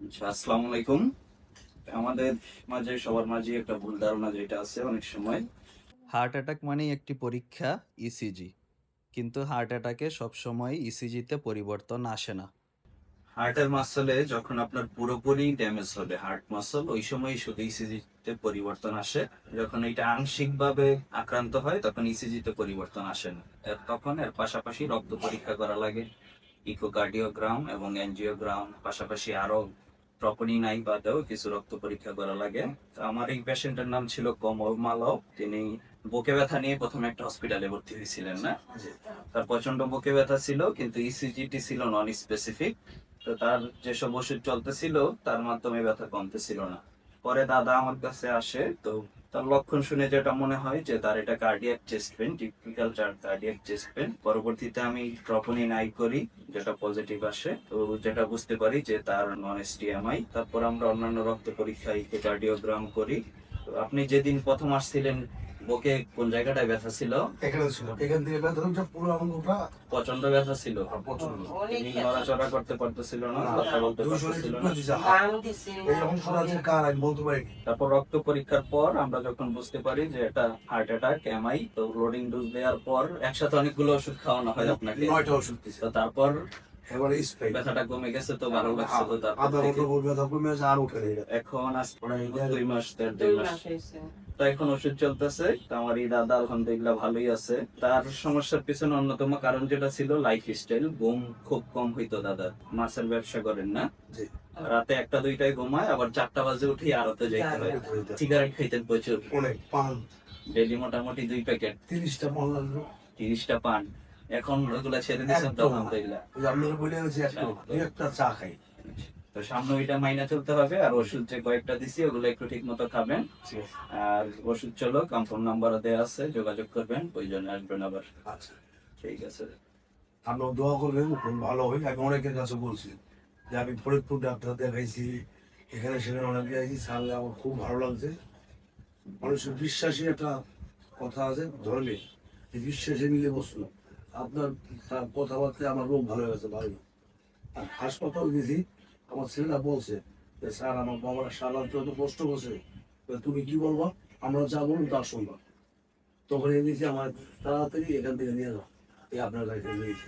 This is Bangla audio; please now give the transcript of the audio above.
আচ্ছা, আসসালামু আলাইকুম। আমাদের মাঝে সবার মাঝে একটা ভুল ধারণা যেটা আছে অনেক সময়, হার্ট অ্যাটাক মানেই একটি পরীক্ষা, ইসিজি। কিন্তু হার্ট অ্যাটাকে সবসময় ইসিজিতে পরিবর্তন আসে না। হার্টের মাসলে যখন আপনার পুরোপুরি ড্যামেজ হবে হার্ট মাসল, ওই সময় শুধু ইসিজিতে পরিবর্তন আসে। যখন এটা আংশিকভাবে আক্রান্ত হয় তখন ইসিজিতে পরিবর্তন আসে না। তখন এর পাশাপাশি রক্ত পরীক্ষা করা লাগে, ইকোকার্ডিওগ্রাম এবং এনজিওগ্রাম, পাশাপাশি আরো ট্রপনিন আই বাদেও কিছু রক্ত পরীক্ষা করা লাগে। তো আমার এই পেশেন্টের নাম ছিল কমল মালব। তিনি বুকে ব্যথা নিয়ে প্রথমে একটা হসপিটালে ভর্তি হয়েছিলেন না। তার প্রচন্ড বুকে ব্যথা ছিল, কিন্তু ইসিজিটি ছিল নন স্পেসিফিক। তো তার যেসব ওষুধ চলতেছিল তার মাধ্যমে ব্যথা কমতেছিল না। পরে দাদা আমার কাছে আসে, তো তার লক্ষণ শুনে যেটা মনে হয় যে তার এটা cardiac chest pain, typical cardiac chest pain. পরবর্তীতে আমি ট্রপনিন আই করি, যেটা পজিটিভ আসে, তো যেটা বুঝতে পারি যে তার নন এসটিএমআই। তারপর আমরা অন্যান্য রক্ত পরীক্ষা, ইকোকার্ডিওগ্রাম করি। তো আপনি যেদিন প্রথম আসছিলেন, বুকে কোন জায়গাটায় ব্যথা ছিল? এখানে ছিল, এখান থেকে ব্যথা হচ্ছে পুরো আঙুলটা প্রচন্ড ব্যথা ছিল, প্রচন্ড। তিনি নড়াচড়া করতে পারতেছিল না, কথা বলতে দুই শরীর পারতেছিল টিপে না। দিছে এই অংশটা আছে কার আমি বলতে পারি না। তারপর রক্ত পরীক্ষার পর আমরা যখন বুঝতে পারি যে এটা হার্ট অ্যাটাক এমআই, তো লোডিং ডোজ দেওয়ার পর একসাথে অনেকগুলো ওষুধ খাওয়ানো হয় আপনাকে। 9টা ওষুধ দিছে, তো তারপর এবারে স্প্রে ব্যথাটা কমে গেছে, তো ভালো লাগছে। তো তারপর আধা থেকে ঘন্টা পর ব্যথা কমে আছে আর উঠে নেই। এখন ওরা এটা 2 মাস, 2.5 মাস তো এখন ওষুধ চলতেছে। তো আমার এই দাদা আলহামদুলিল্লাহ ভালোই আছে। তার সমস্যার পিছনে অন্যতম কারণ যেটা ছিল লাইফ স্টাইল। ঘুম খুব কম হইতো দাদার। মাছের ব্যবসা করেন না, জি রাতে 1টা 2টায় ঘুমায়, আবার 4টা বাজে উঠি আড়তে যাইতে হয়। সিগারেট খাইতেন প্রচুর, অনেক পান, ডেইলি মোটামুটি 2 প্যাকেট, 30টা পান লাগলো 30টা পান। এখন ওগুলা ছেড়ে দিয়েছেন তো একদম। আলহামদুলিল্লাহ। ওই যে আপনারা বলে গেছি একদম দুই একটা চা খাই। তো সামনে ওইটা মাইনা চলতে হবে, আর ওষুধ যে কয়েকটা দিছি ওগুলো একটু ঠিক মতো খাবেন। ঠিক আছে। আর ওষুধ চলো, কনফার্ম নাম্বার দেওয়া আছে, যোগাযোগ করবেন, প্রয়োজনে আসবেন আবার। আচ্ছা, ঠিক আছে। আপনার দোয়া করবেন খুব ভালো হয়। আমি অনেকের কাছে বলছি যে আমি ফরিদপুর ডাক্তার দেখাইছি, এখানে সেখানে অনেক দেখাইছি, সামনে আমার খুব ভালো লাগছে। মানুষের বিশ্বাসী একটা কথা আছে ধর্মে, যে বিশ্বাসে মিলে বসলো। আপনার তার কথাবার্তায় আমার রোগ ভালো হয়ে গেছে, ভালো। আর হাসপাতাল গেছি, আমার ছেলেরা বলছে যে স্যার আমার বাবার সারা যত কষ্ট করছে, তুমি কি বলবা, আমরা যা বলুন তা শুনবা। তখন এনেছি আমার তাড়াতাড়ি এখান থেকে নিয়ে যাও, এই আপনার কাছে নিয়েছি।